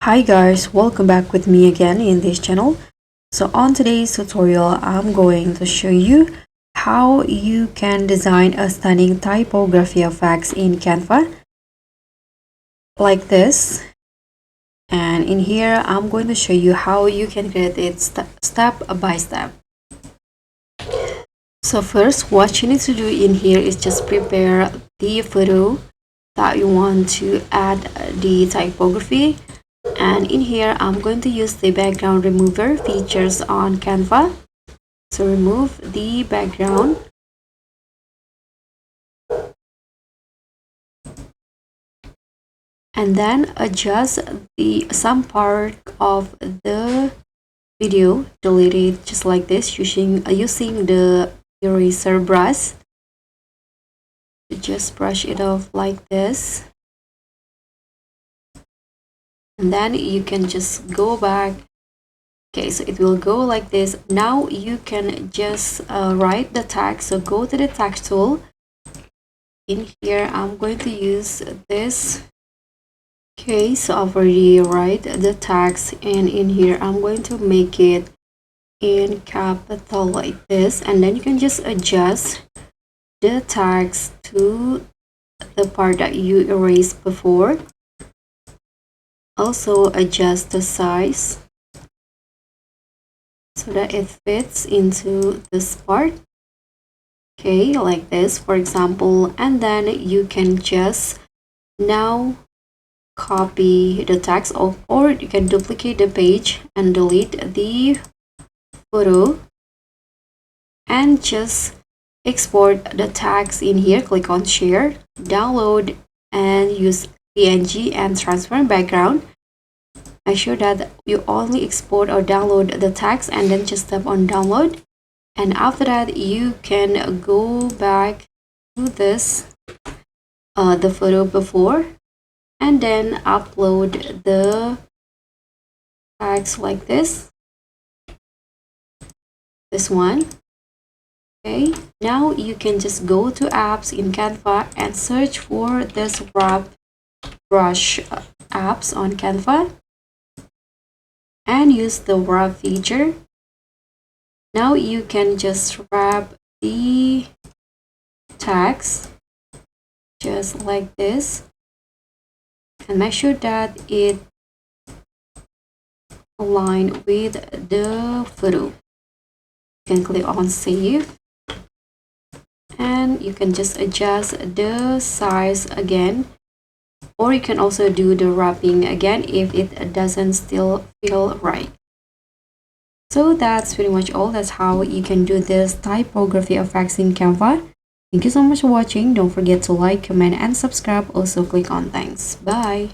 Hi guys, welcome back with me again in this channel. So on today's tutorial, I'm going to show you how you can design a stunning typography effects in Canva like this. And in here, I'm going to show you how you can create it step by step. So first, what you need to do in here is just prepare the photo that you want to add the typography. And in here, I'm going to use the background remover features on Canva. So remove the background. And then adjust some part of the video, delete it just like this using the eraser brush. Just brush it off like this. And then you can just go back. Okay, so it will go like this. Now you can just write the text. So go to the text tool. In here, I'm going to use this. Okay, so I've already write the text, and in here, I'm going to make it in capital like this. And then you can just adjust the text to the part that you erased before. Also adjust the size so that it fits into this part. Okay, like this, for example. And then you can just now copy the text, or you can duplicate the page and delete the photo and just export the text in here. Click on share, download, and use PNG and transparent background. Make sure that you only export or download the text and then just tap on download. And after that, you can go back to this, the photo before, and then upload the text like this. This one. Okay, now you can just go to apps in Canva and search for this wrap brush apps on Canva and use the wrap feature. Now you can just wrap the text just like this and make sure that it aligns with the photo. You can click on save and you can just adjust the size again, or you can also do the wrapping again if it doesn't still feel right. So that's pretty much all. That's how you can do this typography effects in Canva. Thank you so much for watching. Don't forget to like, comment, and subscribe. Also click on thanks. Bye.